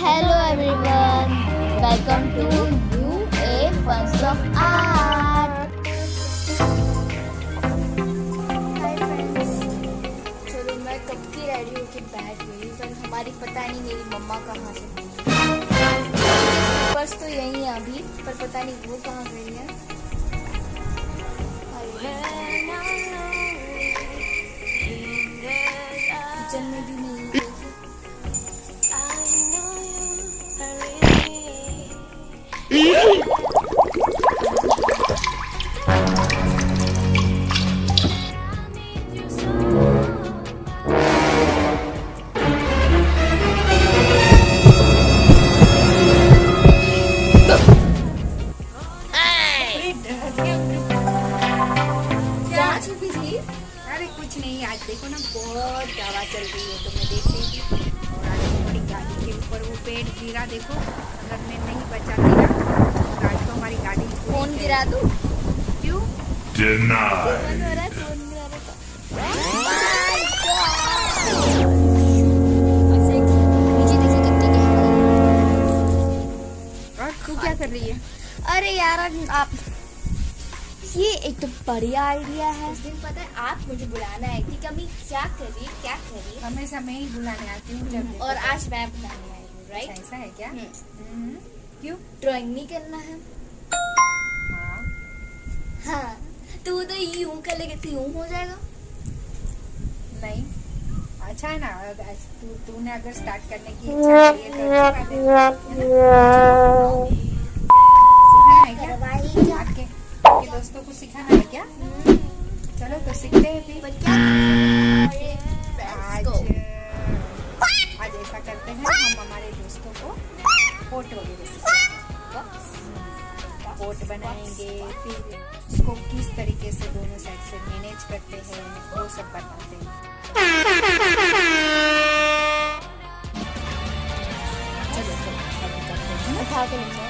Hello everyone, welcome to UA Fun of Art. Hi friends, चलो मैं कब की रेडी होके बैठ गई पर हमारी पता नहीं मेरी मम्मा कहाँ से बस तो यही है अभी पर पता नहीं वो कहाँ गई है। किचन में भी नहीं है। अरे कुछ नहीं, आज देखो ना बहुत हवा चल रही है तो मैं देख रही थी और आज हमारी गाड़ी के ऊपर वो पेड़ गिरा। देखो अगर मैं नहीं बचाती ना तो आज तो हमारी गाड़ी फोन गिरा दूं? क्यों? और तू क्या कर रही है? अरे यार आप ये एक तो बढ़िया आइडिया है। उस दिन पता है आप मुझे बुलाना है कि कभी क्या करी हमेशा मैं ही बुलाने आती हूँ जब और आज मैं बुलाने आई हूँ। राइट, ऐसा है क्या? क्यों? ड्राइंग नहीं करना है? हाँ तू तो यूं कर लेगी तो यूं हो जाएगा। नहीं अच्छा है ना, तूने अगर स्टार्ट करने की इच्छा करी है तो आपके दोस्तों को सिखाना है क्या? चलो तो सीखते हैं फिर। आज ऐसा करते हैं, हम हमारे दोस्तों को पोट वगैरह पोट बनाएंगे, फिर उसको किस तरीके से दोनों साइड से मैनेज करते हैं वो सब बताते हैं। चलो अभी करते हैं। उठा के ले जाओ।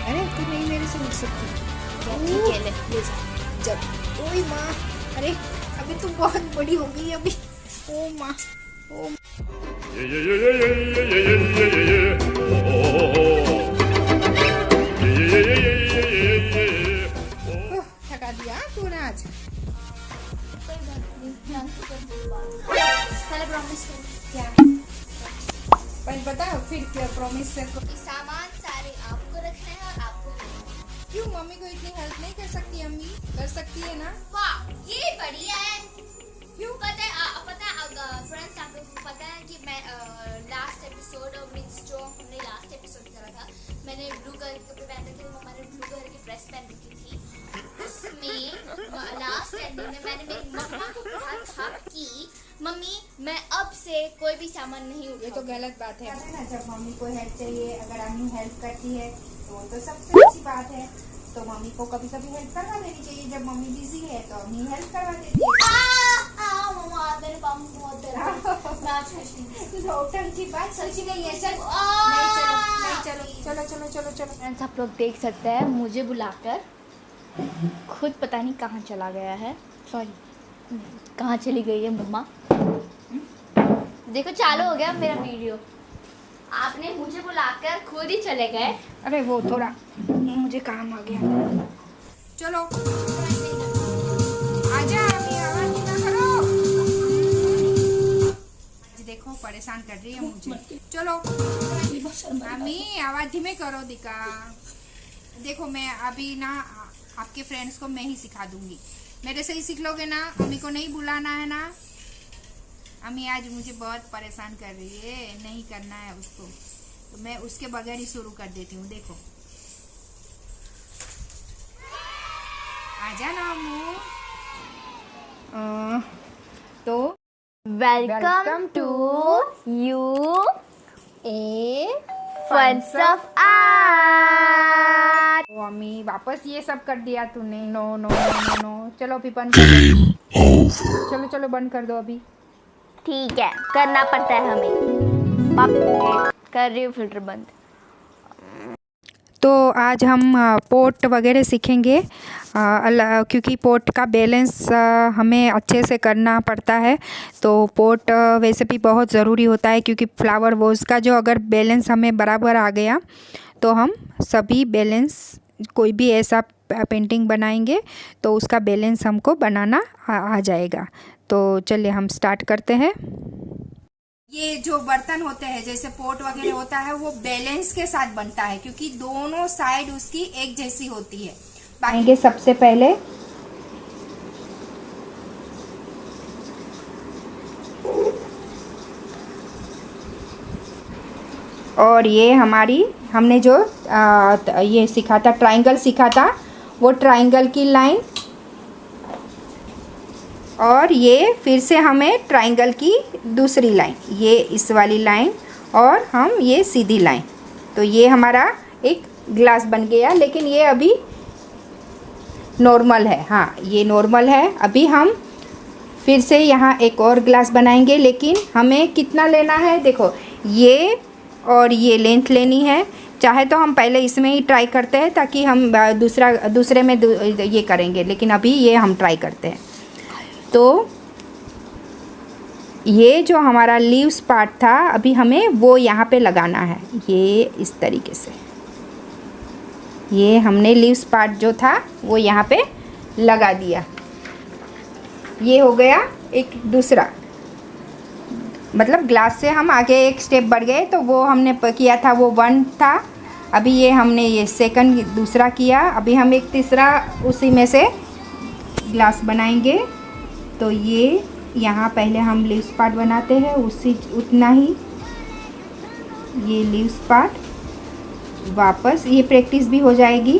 अरे तू नहीं मेरे से उठ सकती। ठीक है, ले जाओ। जब ओए माँ, अरे अभी तू बहुत बड़ी हो गई अभी। ओ माँ, ओ थका दिया तूने आज। पहले प्रॉमिस करो। क्या? पहले बता फिर क्या प्रॉमिस से कि सामान सारे आपको रखना है और आपको क्यों? मम्मी को इतनी हेल्प नहीं कर सकती? अम्मी कर सकती है ना। वाह ये बढ़िया है। क्यों? पता है फ्रेंड्स आप लोगों को पता है कि मैं लास्ट एपिसोड मींस जो हमने लास्ट एपिसोड करा था मैंने ब्लू कलर के कपड़े पहन रखे थे, मम्मा ने ब्लू कलर की ड्रेस पहन रखी थी। उसमें लास्ट एंडिंग में मैंने मेरी मम्मा को कहा था कि मम्मी मैं अब से कोई भी सामान नहीं ये तो उठाऊंगी। गलत बात है ना। जब मम्मी को हेल्प चाहिए, अगर अम्मी हेल्प करती है तो सबसे अच्छी बात है। तो मम्मी को कभी कभी हेल्प करवा देनी चाहिए। जब मम्मी बिजी है तो अम्मी हेल्प करवा देती है। मम्मा मेरे पाँव में बहुत दर्द है। मैं आज होटल की बात सच्ची नहीं है। चल चलो। फ्रेंड्स आप लोग देख सकते हैं मुझे बुलाकर खुद पता नहीं कहाँ चला गया है। सॉरी कहाँ चली गई है मम्मा। देखो चालू हो गया मेरा वीडियो। आपने मुझे बुलाकर खुद ही चले गए। अरे वो थोड़ा मुझे काम आ गया। चलो आजा, अम्मी आवाज ना करो। आज देखो परेशान कर रही है मुझे। चलो अम्मी आवाज धीमे करो दिका। देखो मैं अभी ना आपके फ्रेंड्स को मैं ही सिखा दूंगी। मेरे से ही सीख लोगे ना। अम्मी को नहीं बुलाना है ना। अम्मी आज मुझे बहुत परेशान कर रही है, नहीं करना है उसको तो मैं उसके बगैर ही शुरू कर देती हूँ। देखो आजा ना अम्मू। तो welcome to you a funs of art. ओ अम्मी वापस ये सब कर दिया तूने। No no no no. चलो अभी बंद कर दो। चलो बंद कर दो अभी। ठीक है करना पड़ता है हमें। कर रही हूँ फिल्टर बंद। तो आज हम पोट वगैरह सीखेंगे, क्योंकि पोट का बैलेंस हमें अच्छे से करना पड़ता है। तो पोट वैसे भी बहुत ज़रूरी होता है, क्योंकि फ्लावर वोज का जो अगर बैलेंस हमें बराबर आ गया तो हम सभी बैलेंस, कोई भी ऐसा पेंटिंग बनाएंगे तो उसका बैलेंस हमको बनाना आ जाएगा। तो चलिए हम स्टार्ट करते हैं। ये जो बर्तन होते हैं जैसे पोट वगैरह होता है वो बैलेंस के साथ बनता है, क्योंकि दोनों साइड उसकी एक जैसी होती है। पाएंगे सबसे पहले और ये हमने जो ये सीखा था, ट्रायंगल सीखा था, वो ट्रायंगल की लाइन, और ये फिर से हमें ट्रायंगल की दूसरी लाइन, ये इस वाली लाइन, और हम ये सीधी लाइन। तो ये हमारा एक ग्लास बन गया, लेकिन ये अभी नॉर्मल है। हाँ, ये नॉर्मल है। अभी हम फिर से यहाँ एक और ग्लास बनाएंगे, लेकिन हमें कितना लेना है, देखो ये और ये लेंथ लेनी है। चाहे तो हम पहले इसमें ही ट्राई करते हैं, ताकि हम दूसरे में ये करेंगे, लेकिन अभी ये हम ट्राई करते हैं। तो ये जो हमारा लीव्स पार्ट था, अभी हमें वो यहाँ पे लगाना है, ये इस तरीके से। ये हमने लीव्स पार्ट जो था वो यहाँ पे लगा दिया। ये हो गया एक दूसरा, मतलब ग्लास से हम आगे एक स्टेप बढ़ गए। तो वो हमने किया था, वो 1 था। अभी ये हमने ये सेकंड दूसरा किया। अभी हम एक तीसरा उसी में से ग्लास बनाएंगे। तो ये यहाँ पहले हम लीव्स पार्ट बनाते हैं, उतना ही ये लीव्स पार्ट, वापस ये प्रैक्टिस भी हो जाएगी।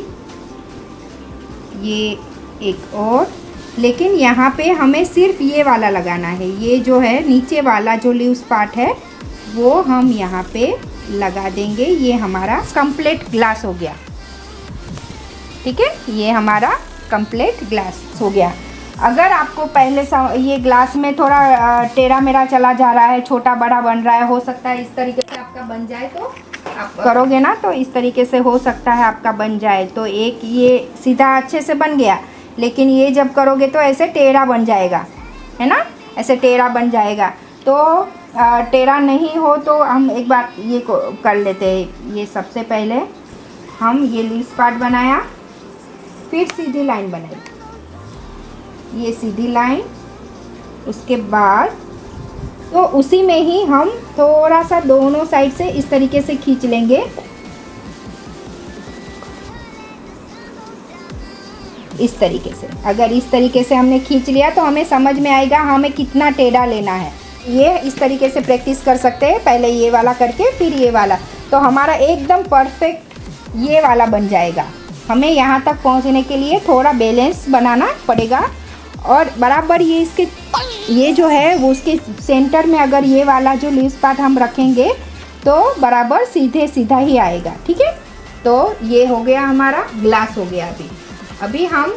ये एक और, लेकिन यहाँ पे हमें सिर्फ ये वाला लगाना है। ये जो है नीचे वाला जो लीव्स पार्ट है वो हम यहाँ पे लगा देंगे। ये हमारा कंप्लीट ग्लास हो गया। ठीक है, ये हमारा कंप्लीट ग्लास हो गया। अगर आपको पहले ये ग्लास में थोड़ा टेढ़ा मेढ़ा चला जा रहा है, छोटा बड़ा बन रहा है, हो सकता है इस तरीके से आपका बन जाए। तो आप करोगे ना तो इस तरीके से हो सकता है आपका बन जाए। तो एक ये सीधा अच्छे से बन गया, लेकिन ये जब करोगे तो ऐसे टेढ़ा बन जाएगा, है ना, ऐसे टेढ़ा बन जाएगा। तो टेढ़ा नहीं हो तो हम एक बार ये कर लेते हैं। ये सबसे पहले हम ये लीव्स पार्ट बनाया, फिर सीधी लाइन बनाई, ये सीधी लाइन। उसके बाद तो उसी में ही हम थोड़ा सा दोनों साइड से इस तरीके से खींच लेंगे, इस तरीके से। अगर इस तरीके से हमने खींच लिया तो हमें समझ में आएगा हमें कितना टेढ़ा लेना है। ये इस तरीके से प्रैक्टिस कर सकते हैं, पहले ये वाला करके फिर ये वाला, तो हमारा एकदम परफेक्ट ये वाला बन जाएगा। हमें यहाँ तक पहुँचने के लिए थोड़ा बैलेंस बनाना पड़ेगा, और बराबर ये इसके ये जो है वो उसके सेंटर में अगर ये वाला जो लीव्स पार्ट हम रखेंगे तो बराबर सीधे सीधा ही आएगा। ठीक है, तो ये हो गया हमारा ग्लास हो गया। अभी हम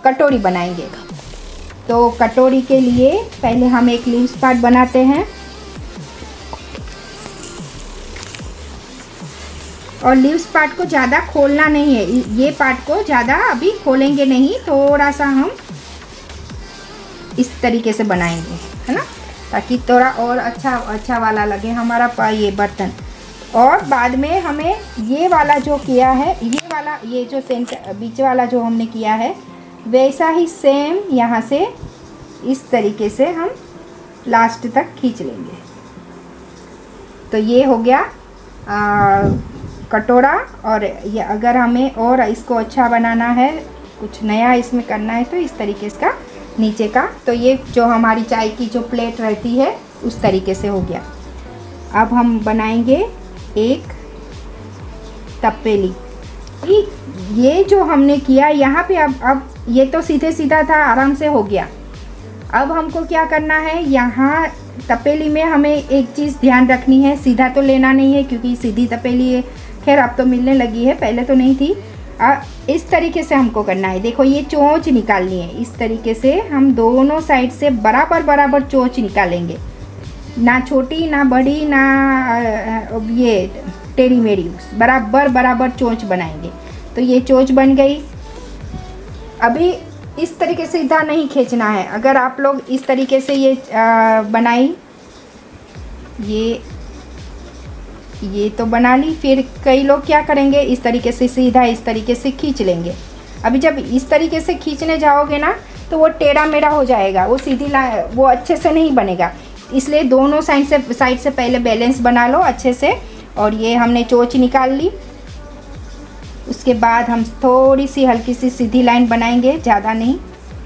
कटोरी बनाएंगे। तो कटोरी के लिए पहले हम एक लीव्स पार्ट बनाते हैं, और लीव्स पार्ट को ज़्यादा खोलना नहीं है। ये पार्ट को ज़्यादा अभी खोलेंगे नहीं, थोड़ा सा हम इस तरीके से बनाएंगे, है ना, ताकि थोड़ा और अच्छा वाला लगे हमारा ये बर्तन। और बाद में हमें ये वाला जो किया है, ये जो सेंटर बीच वाला जो हमने किया है, वैसा ही सेम यहाँ से इस तरीके से हम लास्ट तक खींच लेंगे। तो ये हो गया कटोरा। और ये अगर हमें और इसको अच्छा बनाना है, कुछ नया इसमें करना है, तो इस तरीके इसका नीचे का, तो ये जो हमारी चाय की जो प्लेट रहती है उस तरीके से हो गया। अब हम बनाएंगे एक तपेली। ये जो हमने किया यहाँ पे, अब ये तो सीधे सीधा था, आराम से हो गया। अब हमको क्या करना है, यहाँ तपेली में हमें एक चीज़ ध्यान रखनी है, सीधा तो लेना नहीं है, क्योंकि सीधी तपेली है, खैर अब तो मिलने लगी है, पहले तो नहीं थी। इस तरीके से हमको करना है। देखो ये चोंच निकालनी है, इस तरीके से हम दोनों साइड से बराबर चोंच निकालेंगे, ना छोटी ना बड़ी ना ये टेढ़ी मेढ़ी बराबर बराबर चोंच बनाएंगे। तो ये चोंच बन गई। अभी इस तरीके से सीधा नहीं खींचना है। अगर आप लोग इस तरीके से ये बनाई, ये तो बना ली, फिर कई लोग क्या करेंगे इस तरीके से सीधा इस तरीके से खींच लेंगे। अभी जब इस तरीके से खींचने जाओगे ना तो वो टेढ़ा मेढ़ा हो जाएगा, वो वो अच्छे से नहीं बनेगा। इसलिए दोनों साइड से पहले बैलेंस बना लो अच्छे से। और ये हमने चोंच निकाल ली। उसके बाद हम थोड़ी सी हल्की सी सीधी लाइन बनाएंगे, ज़्यादा नहीं।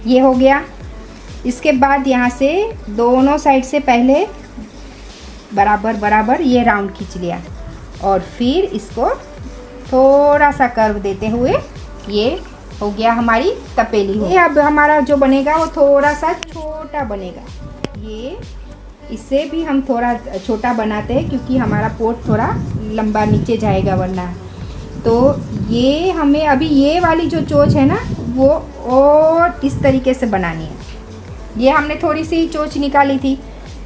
ये हो गया। इसके बाद यहाँ से दोनों साइड से पहले बराबर बराबर ये राउंड खींच लिया और फिर इसको थोड़ा सा कर्व देते हुए ये हो गया हमारी तपेली। ये अब हमारा जो बनेगा वो थोड़ा सा छोटा बनेगा। ये इससे भी हम थोड़ा छोटा बनाते हैं क्योंकि हमारा पोट थोड़ा लंबा नीचे जाएगा वरना। तो ये हमें अभी ये वाली जो चोंच है ना वो और इस तरीके से बनानी है। ये हमने थोड़ी सी चोंच निकाली थी,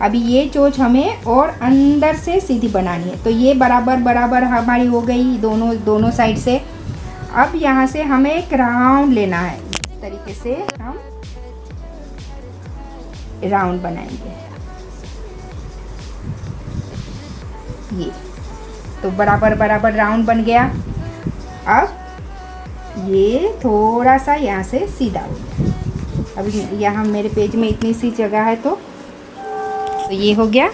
अभी ये चोंच हमें और अंदर से सीधी बनानी है। तो ये बराबर बराबर हमारी हो गई दोनों साइड से। अब यहाँ से हमें एक राउंड लेना है। इस तरीके से हम राउंड बनाएंगे। ये तो बराबर बराबर राउंड बन गया। अब ये थोड़ा सा यहाँ से सीधा हो गया। अब यहाँ मेरे पेज में इतनी सी जगह है तो ये हो गया।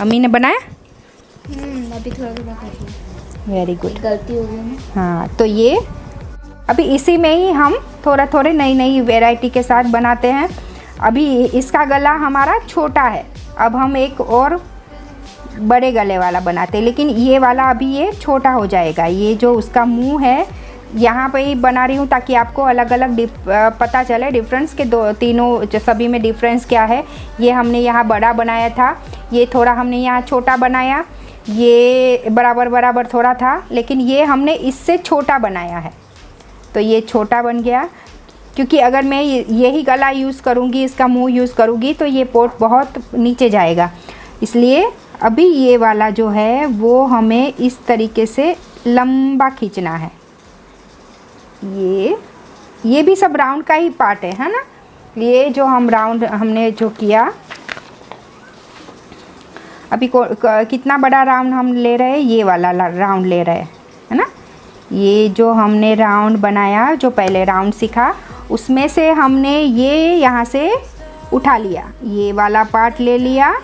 अम्मी ने बनाया। अभी थोड़ा थोड़ा कर। Very good. गलती हो गई ना। हाँ, तो ये अभी इसी में ही हम थोड़े नई नई वैरायटी के साथ बनाते हैं। अभी इसका गला हमारा छोटा है, अब हम एक और बड़े गले वाला बनाते हैं। लेकिन ये वाला अभी ये छोटा हो जाएगा। ये जो उसका मुंह है यहाँ पे ही बना रही हूँ ताकि आपको अलग अलग पता चले डिफरेंस के तीनों जो सभी में डिफरेंस क्या है। ये हमने यहाँ बड़ा बनाया था, ये थोड़ा हमने यहाँ छोटा बनाया। ये बराबर बराबर थोड़ा था लेकिन ये हमने इससे छोटा बनाया है तो ये छोटा बन गया। क्योंकि अगर मैं यही गला यूज़ करूँगी, इसका मुंह यूज़ करूँगी तो ये पोट बहुत नीचे जाएगा। इसलिए अभी ये वाला जो है वो हमें इस तरीके से लंबा खींचना है। ये भी सब राउंड का ही पार्ट है ना। ये जो हम राउंड हमने जो किया, अभी कितना बड़ा राउंड हम ले रहे हैं, ये वाला राउंड ले रहे हैं, है ना। ये जो हमने राउंड बनाया, जो पहले राउंड सीखा, उसमें से हमने ये यहाँ से उठा लिया, ये वाला पार्ट ले लिया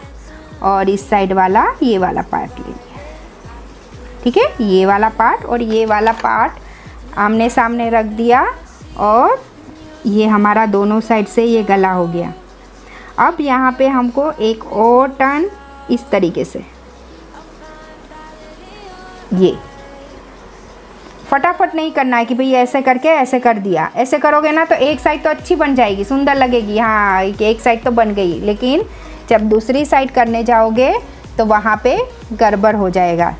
और इस साइड वाला ये वाला पार्ट ले लिया। ठीक है, ये वाला पार्ट और ये वाला पार्ट आमने सामने रख दिया और ये हमारा दोनों साइड से ये गला हो गया। अब यहाँ पे हमको एक और टर्न इस तरीके से, ये फटाफट नहीं करना है कि भाई ऐसे करके ऐसे कर दिया। ऐसे करोगे ना तो एक साइड तो अच्छी बन जाएगी, सुंदर लगेगी, हाँ एक साइड तो बन गई, लेकिन जब दूसरी साइड करने जाओगे तो वहाँ पे गड़बड़ हो जाएगा।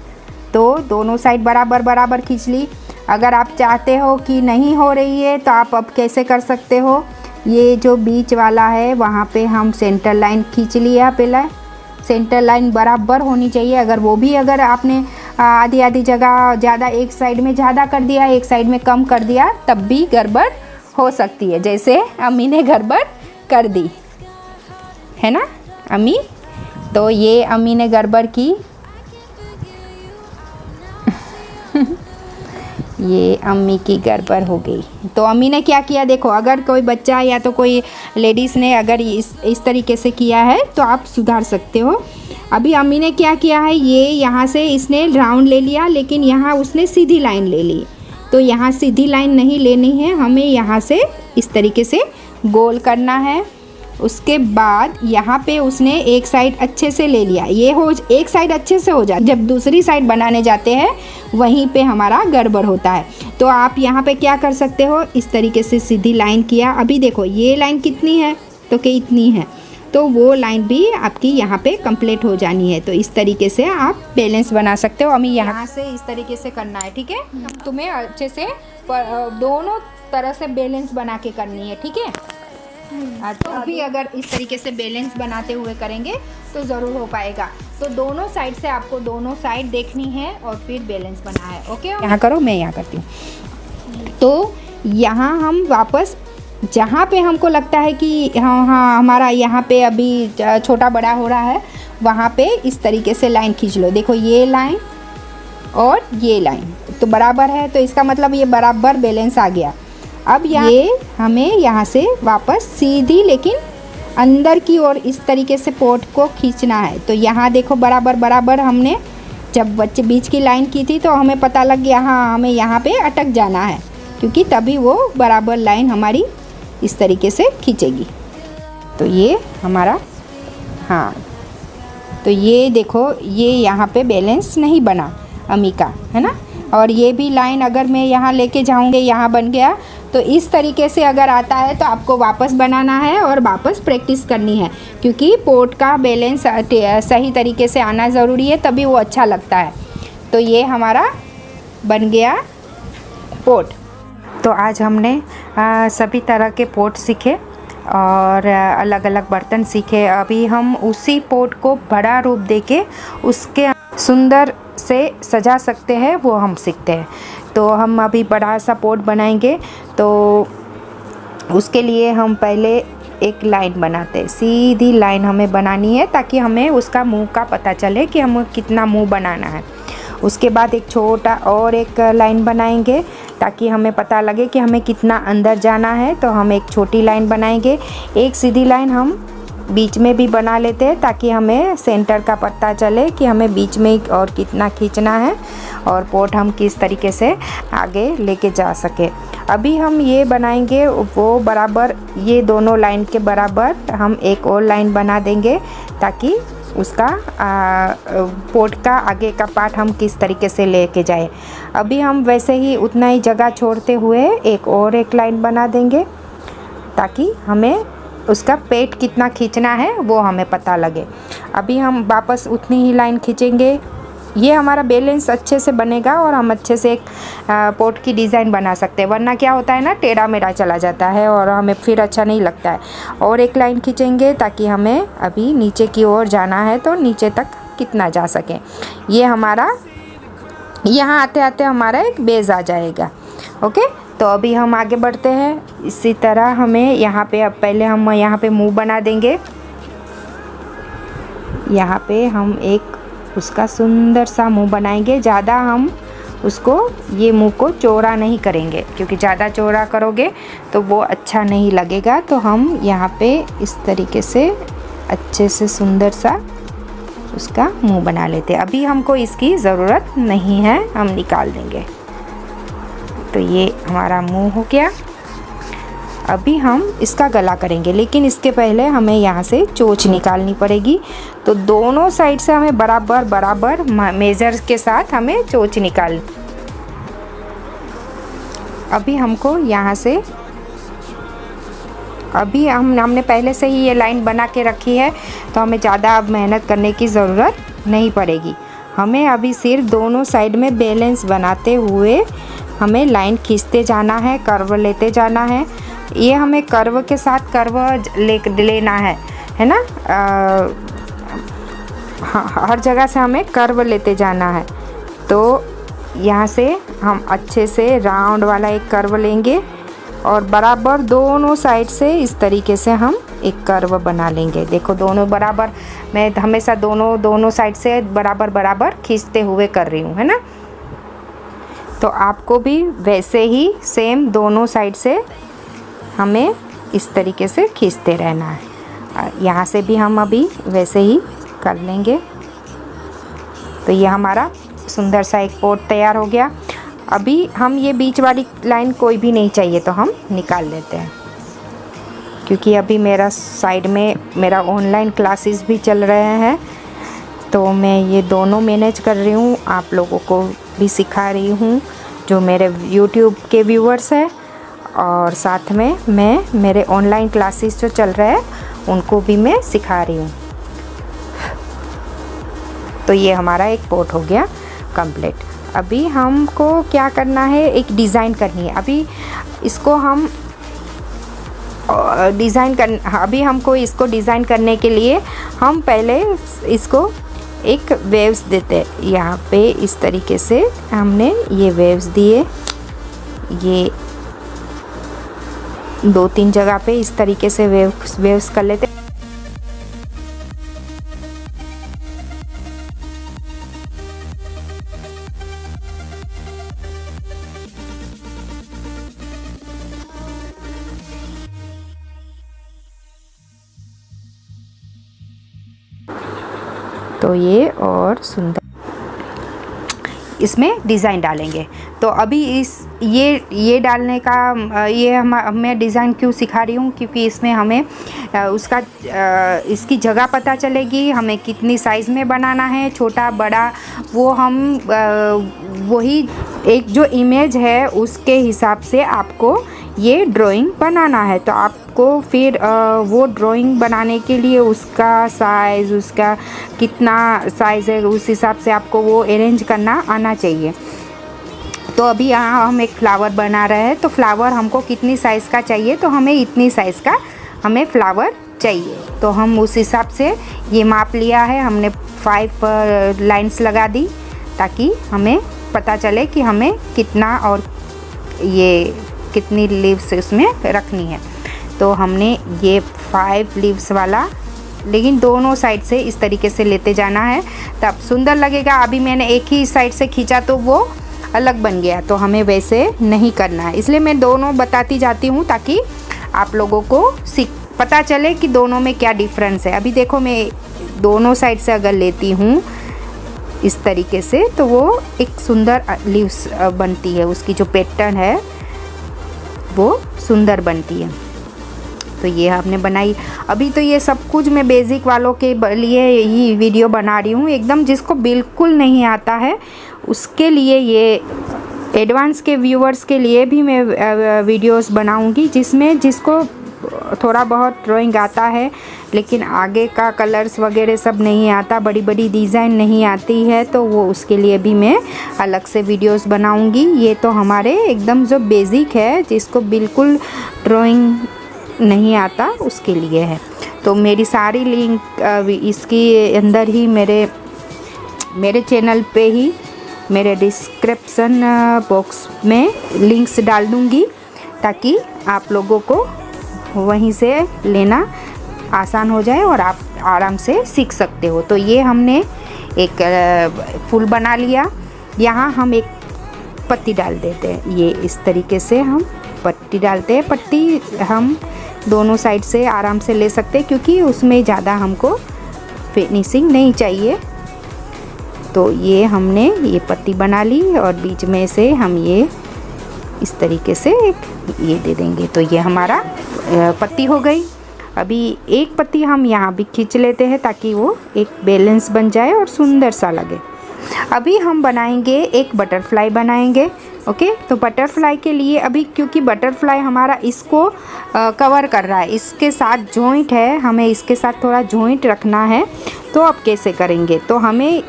तो दोनों साइड बराबर बराबर खींच ली। अगर आप चाहते हो कि नहीं हो रही है तो आप अब कैसे कर सकते हो, ये जो बीच वाला है वहाँ पे हम सेंटर लाइन खींच लिया। पहले सेंटर लाइन बराबर होनी चाहिए। अगर आपने आधी आधी जगह ज़्यादा एक साइड में ज़्यादा कर दिया, एक साइड में कम कर दिया, तब भी गड़बड़ हो सकती है, जैसे अम्मी ने गड़बड़ कर दी है ना अम्मी। तो ये अम्मी ने गड़बड़ की ये अम्मी की गड़बड़ हो गई। तो अम्मी ने क्या किया, देखो अगर कोई बच्चा या तो कोई लेडीज़ ने अगर इस तरीके से किया है तो आप सुधार सकते हो। अभी अम्मी ने क्या किया है, ये यहाँ से इसने राउंड ले लिया लेकिन यहाँ उसने सीधी लाइन ले ली। तो यहाँ सीधी लाइन नहीं लेनी है, हमें यहाँ से इस तरीके से गोल करना है। उसके बाद यहाँ पे उसने एक साइड अच्छे से ले लिया, एक साइड अच्छे से हो जाए, जब दूसरी साइड बनाने जाते हैं वहीं पे हमारा गड़बड़ होता है। तो आप यहाँ पे क्या कर सकते हो, इस तरीके से सीधी लाइन किया। अभी देखो ये लाइन कितनी है, तो कि इतनी है, तो वो लाइन भी आपकी यहाँ पे कंप्लीट हो जानी है। तो इस तरीके से आप बैलेंस बना सकते हो। हमें यहाँ से इस तरीके से करना है, ठीक है। तुम्हें अच्छे से दोनों तरह से बैलेंस बना के करनी है, ठीक है। तो भी अगर इस तरीके से बैलेंस बनाते हुए करेंगे तो ज़रूर हो पाएगा। तो दोनों साइड से आपको दोनों साइड देखनी है और फिर बैलेंस बना है। ओके, यहाँ करो, मैं यहाँ करती हूँ। तो यहाँ हम वापस जहाँ पे हमको लगता है कि हाँ हमारा यहाँ पे अभी छोटा बड़ा हो रहा है, वहाँ पे इस तरीके से लाइन खींच लो। देखो ये लाइन और ये लाइन तो बराबर है, तो इसका मतलब ये बराबर बैलेंस आ गया। अब ये हमें यहाँ से वापस सीधी लेकिन अंदर की ओर इस तरीके से पोर्ट को खींचना है। तो यहाँ देखो बराबर बराबर हमने जब बच्चे बीच की लाइन की थी तो हमें पता लग गया हाँ हमें यहाँ पे अटक जाना है, क्योंकि तभी वो बराबर लाइन हमारी इस तरीके से खींचेगी। तो ये हमारा हाँ, तो ये देखो ये यहाँ पे बैलेंस नहीं बना अम्मी का, है ना। और ये भी लाइन अगर मैं यहाँ लेके जाऊँगी, यहाँ बन गया। तो इस तरीके से अगर आता है तो आपको वापस बनाना है और वापस प्रैक्टिस करनी है, क्योंकि पोर्ट का बैलेंस सही तरीके से आना ज़रूरी है, तभी वो अच्छा लगता है। तो ये हमारा बन गया पोर्ट। तो आज हमने सभी तरह के पोर्ट सीखे और अलग अलग बर्तन सीखे। अभी हम उसी पोर्ट को बड़ा रूप देके उसके सुंदर से सजा सकते हैं, वो हम सीखते हैं। तो हम अभी बड़ा सा पोर्ट बनाएंगे। तो उसके लिए हम पहले एक लाइन बनाते हैं, सीधी लाइन हमें बनानी है ताकि हमें उसका मुंह का पता चले कि हमें कितना मुंह बनाना है। उसके बाद एक छोटा और एक लाइन बनाएंगे ताकि हमें पता लगे कि हमें कितना अंदर जाना है। तो हम एक छोटी लाइन बनाएंगे, एक सीधी लाइन हम बीच में भी बना लेते हैं ताकि हमें सेंटर का पता चले कि हमें बीच में और कितना खींचना है और पोर्ट हम किस तरीके से आगे लेके जा सके। अभी हम ये बनाएंगे वो बराबर, ये दोनों लाइन के बराबर हम एक और लाइन बना देंगे ताकि उसका पोर्ट का आगे का पार्ट हम किस तरीके से लेके जाए। अभी हम वैसे ही उतना ही जगह छोड़ते हुए एक लाइन बना देंगे ताकि हमें उसका पेट कितना खींचना है वो हमें पता लगे। अभी हम वापस उतनी ही लाइन खींचेंगे। ये हमारा बैलेंस अच्छे से बनेगा और हम अच्छे से एक पोर्ट की डिज़ाइन बना सकते हैं, वरना क्या होता है ना, टेढ़ा मेढ़ा चला जाता है और हमें फिर अच्छा नहीं लगता है। और एक लाइन खींचेंगे ताकि हमें अभी नीचे की ओर जाना है तो नीचे तक कितना जा सके। ये हमारा यहाँ आते आते हमारा एक बेस आ जाएगा। ओके, तो अभी हम आगे बढ़ते हैं। इसी तरह हमें यहाँ पे, अब पहले हम यहाँ पे मुंह बना देंगे। यहाँ पे हम एक उसका सुंदर सा मुंह बनाएंगे। ज़्यादा हम उसको, ये मुंह को चौड़ा नहीं करेंगे, क्योंकि ज़्यादा चौड़ा करोगे तो वो अच्छा नहीं लगेगा। तो हम यहाँ पे इस तरीके से अच्छे से सुंदर सा उसका मुंह बना लेते हैं। अभी हमको इसकी ज़रूरत नहीं है, हम निकाल देंगे। तो ये हमारा मुंह हो गया। अभी हम इसका गला करेंगे, लेकिन इसके पहले हमें यहाँ से चोंच निकालनी पड़ेगी। तो दोनों साइड से हमें बराबर बराबर मेजर के साथ हमें चोंच निकालनी। अभी हमको यहाँ से, अभी हमने पहले से ही ये लाइन बना के रखी है, तो हमें ज़्यादा अब मेहनत करने की ज़रूरत नहीं पड़ेगी। हमें अभी सिर्फ दोनों साइड में बैलेंस बनाते हुए हमें लाइन खींचते जाना है, कर्व लेते जाना है। ये हमें कर्व के साथ कर्व लेना है ना। हर जगह से हमें कर्व लेते जाना है। तो यहाँ से हम अच्छे से राउंड वाला एक कर्व लेंगे और बराबर दोनों साइड से इस तरीके से हम एक कर्व बना लेंगे। देखो दोनों बराबर, मैं हमेशा दोनों साइड से बराबर बराबर खींचते हुए कर रही हूँ, है ना। तो आपको भी वैसे ही सेम दोनों साइड से हमें इस तरीके से खींचते रहना है। यहाँ से भी हम अभी वैसे ही कर लेंगे। तो ये हमारा सुंदर सा एक पोर्ट तैयार हो गया। अभी हम ये बीच वाली लाइन कोई भी नहीं चाहिए तो हम निकाल लेते हैं, क्योंकि अभी मेरा साइड में मेरा ऑनलाइन क्लासेस भी चल रहे हैं, तो मैं ये दोनों मैनेज कर रही हूँ। आप लोगों को भी सिखा रही हूँ जो मेरे YouTube के व्यूअर्स हैं, और साथ में मैं मेरे ऑनलाइन क्लासेस जो चल रहे हैं उनको भी मैं सिखा रही हूँ। तो ये हमारा एक पोर्ट हो गया कंप्लीट। अभी हमको क्या करना है, एक डिज़ाइन करनी है। अभी इसको हम डिज़ाइन कर, अभी हमको इसको डिज़ाइन करने के लिए हम पहले इसको एक वेव्स देते हैं। यहाँ पे इस तरीके से हमने ये वेव्स दिए, ये 2-3 जगह पे इस तरीके से वेव्स कर लेते। तो ये और सुंदर इसमें डिज़ाइन डालेंगे। तो अभी ये डालने का ये मैं डिज़ाइन क्यों सिखा रही हूँ, क्योंकि इसमें हमें उसका इसकी जगह पता चलेगी, हमें कितनी साइज़ में बनाना है, छोटा बड़ा, वो हम वही एक जो इमेज है उसके हिसाब से आपको ये ड्राइंग बनाना है। तो आपको फिर वो ड्राइंग बनाने के लिए उसका साइज़, उसका कितना साइज़ है, उस हिसाब से आपको वो अरेंज करना आना चाहिए। तो अभी यहाँ हम एक फ्लावर बना रहे हैं, तो फ्लावर हमको कितनी साइज़ का चाहिए, तो हमें इतनी साइज़ का हमें फ्लावर चाहिए। तो हम उस हिसाब से ये माप लिया है, हमने 5 लाइंस लगा दी ताकि हमें पता चले कि हमें कितना और ये कितनी लीव्स इसमें रखनी है। तो हमने ये 5 लीव्स वाला, लेकिन दोनों साइड से इस तरीके से लेते जाना है, तब सुंदर लगेगा। अभी मैंने एक ही साइड से खींचा तो वो अलग बन गया, तो हमें वैसे नहीं करना है। इसलिए मैं दोनों बताती जाती हूँ ताकि आप लोगों को पता चले कि दोनों में क्या डिफरेंस है। अभी देखो मैं दोनों साइड से अगर लेती हूँ इस तरीके से, तो वो एक सुंदर लीव्स बनती है, उसकी जो पैटर्न है वो सुंदर बनती है। तो ये हमने बनाई। अभी तो ये सब कुछ मैं बेसिक वालों के लिए ही वीडियो बना रही हूँ, एकदम जिसको बिल्कुल नहीं आता है उसके लिए, ये एडवांस के व्यूअर्स के लिए भी मैं वीडियोस बनाऊँगी, जिसमें जिसको थोड़ा बहुत ड्राइंग आता है लेकिन आगे का कलर्स वगैरह सब नहीं आता, बड़ी बड़ी डिज़ाइन नहीं आती है, तो वो उसके लिए भी मैं अलग से वीडियोस बनाऊंगी। ये तो हमारे एकदम जो बेसिक है, जिसको बिल्कुल ड्राइंग नहीं आता उसके लिए है। तो मेरी सारी लिंक इसकी अंदर ही मेरे चैनल पे ही मेरे डिस्क्रिप्शन बॉक्स में लिंक्स डाल दूँगी ताकि आप लोगों को वहीं से लेना आसान हो जाए और आप आराम से सीख सकते हो। तो ये हमने एक फूल बना लिया। यहाँ हम एक पत्ती डाल देते हैं, ये इस तरीके से हम पत्ती डालते हैं। पत्ती हम दोनों साइड से आराम से ले सकते हैं क्योंकि उसमें ज़्यादा हमको फिनिशिंग नहीं चाहिए। तो ये हमने ये पत्ती बना ली और बीच में से हम ये इस तरीके से ये दे देंगे। तो ये हमारा पत्ती हो गई। अभी एक पत्ती हम यहाँ भी खींच लेते हैं ताकि वो एक बैलेंस बन जाए और सुंदर सा लगे। अभी हम बनाएंगे एक बटरफ्लाई बनाएंगे। ओके, तो बटरफ्लाई के लिए अभी क्योंकि बटरफ्लाई हमारा इसको कवर कर रहा है, इसके साथ जॉइंट है, हमें इसके साथ थोड़ा जॉइंट रखना है। तो अब कैसे करेंगे, तो हमें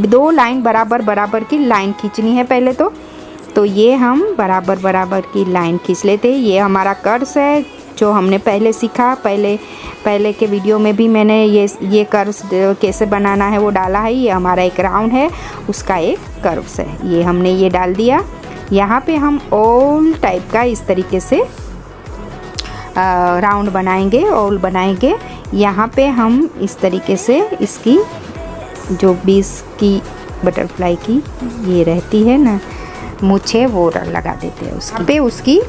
2 लाइन बराबर बराबर की लाइन खींचनी है पहले। तो ये हम बराबर बराबर की लाइन खींच लेते हैं। ये हमारा कर्व्स है जो हमने पहले सीखा, पहले के वीडियो में भी मैंने ये कर्व्स कैसे बनाना है वो डाला है। ये हमारा एक राउंड है, उसका एक कर्व्स है, ये हमने ये डाल दिया। यहाँ पे हम ओल टाइप का इस तरीके से राउंड बनाएंगे, ओल बनाएंगे। यहाँ पे हम इस तरीके से इसकी जो बीच की बटरफ्लाई की ये रहती है ना मूछे, वो लगा देते हैं उसकी पे, उसकी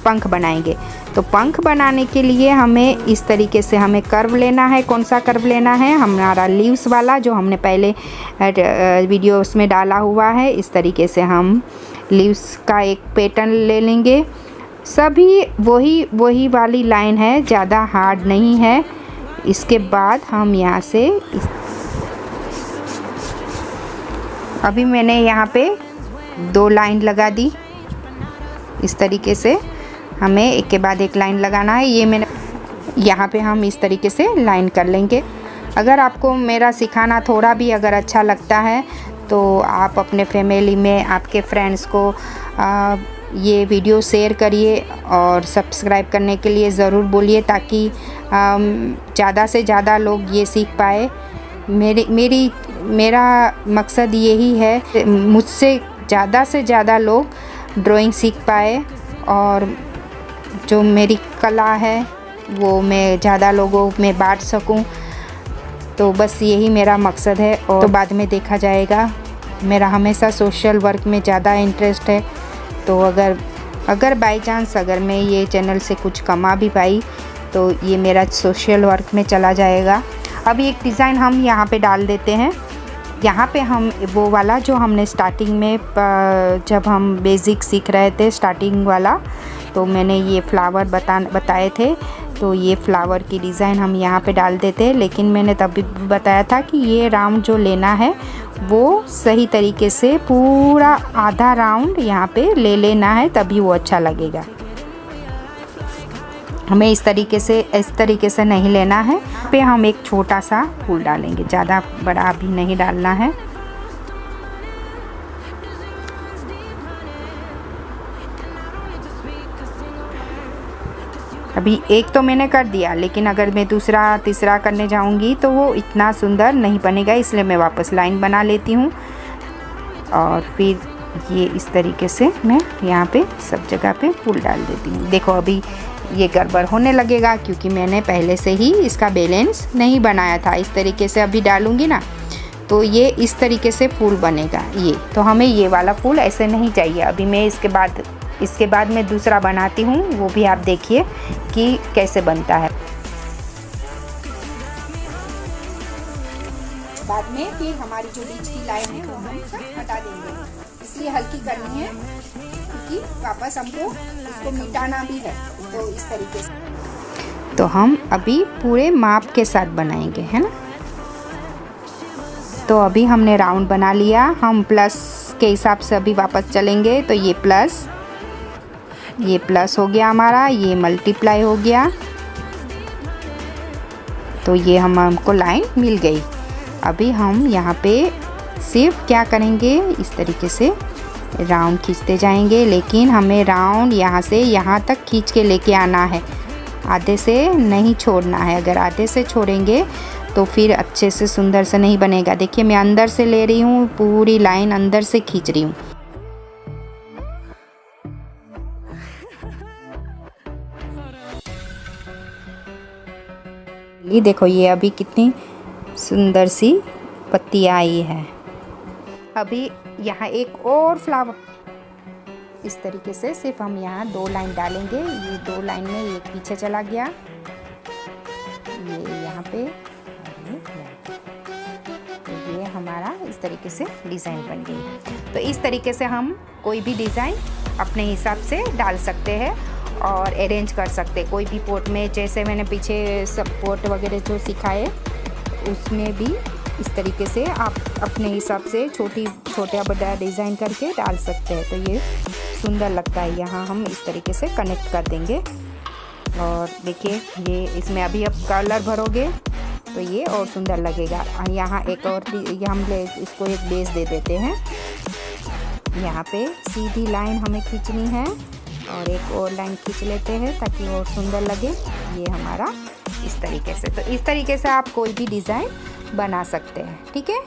पंख बनाएंगे। तो पंख बनाने के लिए हमें इस तरीके से हमें कर्व लेना है। कौन सा कर्व लेना है, हमारा लीव्स वाला जो हमने पहले वीडियोस में डाला हुआ है। इस तरीके से हम लीव्स का एक पैटर्न ले लेंगे। सभी वही वाली लाइन है, ज़्यादा हार्ड नहीं है। इसके बाद हम यहाँ से अभी मैंने यहाँ पे 2 लाइन लगा दी। इस तरीके से हमें एक के बाद एक लाइन लगाना है। ये मैंने यहाँ पे हम इस तरीके से लाइन कर लेंगे। अगर आपको मेरा सिखाना थोड़ा भी अगर अच्छा लगता है तो आप अपने फैमिली में आपके फ्रेंड्स को ये वीडियो शेयर करिए और सब्सक्राइब करने के लिए ज़रूर बोलिए, ताकि ज़्यादा से ज़्यादा लोग ये सीख पाए। मेरा मकसद यही है, मुझसे ज़्यादा से ज़्यादा लोग ड्राइंग सीख पाए और जो मेरी कला है वो मैं ज़्यादा लोगों में बांट सकूं। तो बस यही मेरा मकसद है, और तो बाद में देखा जाएगा। मेरा हमेशा सोशल वर्क में ज़्यादा इंटरेस्ट है, तो अगर बाय चांस अगर मैं ये चैनल से कुछ कमा भी पाई तो ये मेरा सोशल वर्क में चला जाएगा। अभी एक डिज़ाइन हम यहाँ पे डाल देते हैं। यहाँ पे हम वो वाला जो हमने स्टार्टिंग में जब हम बेसिक सीख रहे थे स्टार्टिंग वाला, तो मैंने ये फ्लावर बताए थे, तो ये फ्लावर की डिज़ाइन हम यहाँ पे डाल देते हैं। लेकिन मैंने तभी बताया था कि ये राउंड जो लेना है वो सही तरीके से पूरा आधा राउंड यहाँ पे ले लेना है, तभी वो अच्छा लगेगा। हमें इस तरीके से नहीं लेना है। पे हम एक छोटा सा फूल डालेंगे, ज़्यादा बड़ा भी नहीं डालना है। अभी एक तो मैंने कर दिया, लेकिन अगर मैं दूसरा तीसरा करने जाऊंगी तो वो इतना सुंदर नहीं बनेगा, इसलिए मैं वापस लाइन बना लेती हूँ। और फिर ये इस तरीके से मैं यहाँ पे सब जगह पे फूल डाल देती हूँ। देखो अभी ये गड़बड़ होने लगेगा, क्योंकि मैंने पहले से ही इसका बैलेंस नहीं बनाया था। इस तरीके से अभी डालूँगी ना तो ये इस तरीके से फूल बनेगा। ये तो हमें ये वाला फूल ऐसे नहीं चाहिए। अभी मैं इसके बाद मैं दूसरा बनाती हूँ, वो भी आप देखिए कि कैसे बनता है। बाद में फिर हमारी जो बीच की लाइन है वो हम सब हटा देंगे, इसलिए हल्की करनी है क्योंकि वापस हमको इसको मिटाना भी है। तो इस तरीके से तो हम अभी पूरे माप के साथ बनाएंगे, है ना। तो अभी हमने राउंड बना लिया। हम प्लस के हिसाब से अभी वापस चलेंगे, तो ये प्लस हो गया हमारा, ये मल्टीप्लाई हो गया, तो ये हमको लाइन मिल गई। अभी हम यहाँ पे सिर्फ क्या करेंगे, इस तरीके से राउंड खींचते जाएंगे, लेकिन हमें राउंड यहाँ से यहाँ तक खींच के लेके आना है, आधे से नहीं छोड़ना है। अगर आधे से छोड़ेंगे तो फिर अच्छे से सुंदर से नहीं बनेगा। देखिए मैं अंदर से ले रही हूँ, पूरी लाइन अंदर से खींच रही हूँ। ये देखो, ये अभी कितनी सुंदर सी पत्ती आई है। अभी यहाँ एक और फ्लावर इस तरीके से सिर्फ हम यहाँ 2 लाइन डालेंगे। ये 2 लाइन में एक पीछे चला गया, ये यहाँ पे, तो ये हमारा इस तरीके से डिज़ाइन बन गई। तो इस तरीके से हम कोई भी डिज़ाइन अपने हिसाब से डाल सकते हैं और अरेंज कर सकते हैं कोई भी पोट में। जैसे मैंने पीछे सब पोट वगैरह जो सिखाए उसमें भी इस तरीके से आप अपने हिसाब से छोटा बड़ा डिज़ाइन करके डाल सकते हैं। तो ये सुंदर लगता है। यहाँ हम इस तरीके से कनेक्ट कर देंगे और देखिए ये इसमें अभी अब कलर भरोगे तो ये और सुंदर लगेगा। यहाँ एक और हम इसको एक बेस दे देते हैं। यहाँ पे सीधी लाइन हमें खींचनी है और एक और लाइन खींच लेते हैं ताकि और सुंदर लगे। ये हमारा इस तरीके से, तो इस तरीके से आप कोई भी डिज़ाइन बना सकते हैं, ठीक है।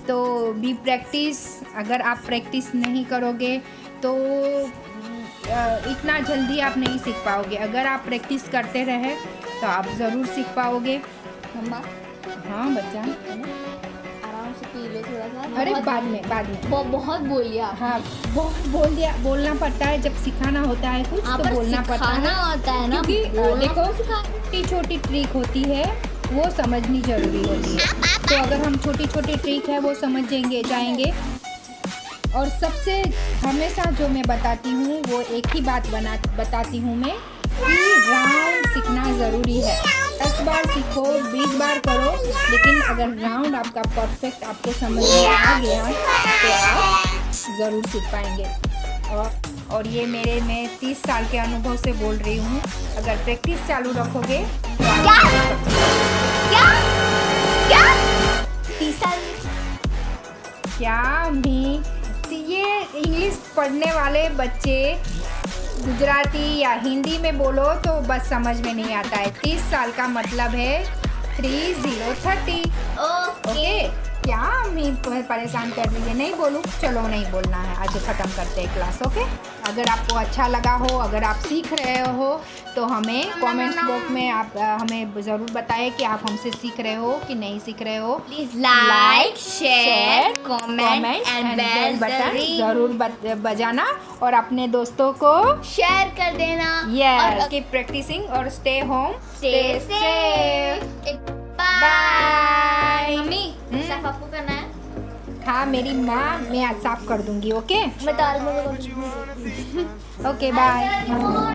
तो भी प्रैक्टिस, अगर आप प्रैक्टिस नहीं करोगे तो इतना जल्दी आप नहीं सीख पाओगे। अगर आप प्रैक्टिस करते रहे तो आप ज़रूर सीख पाओगे। मम्मा, हाँ बच्चा, आराम से पी लो थोड़ा सा। अरे बाद में बहुत बोल लिया। हाँ बहुत बोल दिया। बोलना पड़ता है जब सिखाना होता है कुछ, तो बोलना पड़ता है होता है ना, क्योंकि देखो छोटी ट्रिक होती है वो समझनी ज़रूरी होती है। तो अगर हम छोटी ट्रिक है वो समझ जाएंगे। और सबसे हमेशा जो मैं बताती हूँ वो एक ही बात बताती हूँ मैं कि राउंड सीखना ज़रूरी है। 10 बार सीखो, 20 बार करो, लेकिन अगर राउंड आपका परफेक्ट आपको समझ में आ गया तो आप ज़रूर सीख पाएंगे। और ये मैं 30 साल के अनुभव से बोल रही हूँ। अगर प्रैक्टिस चालू रखोगे तो क्या 30 साल पढ़ने वाले बच्चे गुजराती या हिंदी में बोलो तो बस समझ में नहीं आता है। 30 साल का मतलब है 3030। ओके, क्या मैं परेशान कर रही है? नहीं बोलूँ? चलो नहीं बोलना है, आज ख़त्म करते हैं क्लास। ओके, अगर आपको अच्छा लगा हो, अगर आप सीख रहे हो तो हमें कमेंट्स बॉक्स में आप हमें ज़रूर बताएं कि आप हमसे सीख रहे हो कि नहीं सीख रहे हो। Please like, share, comment and bell button ज़रूर बजाना और अपने दोस्तों को शेयर कर देना। यस, कीप प्रैक्टिसिंग और stay home, stay safe. Bye. Mummy, साफ आपको करना है? हाँ, मेरी माँ, मैं आज साफ कर दूंगी। ओके मैं दाल में ओके, बाय।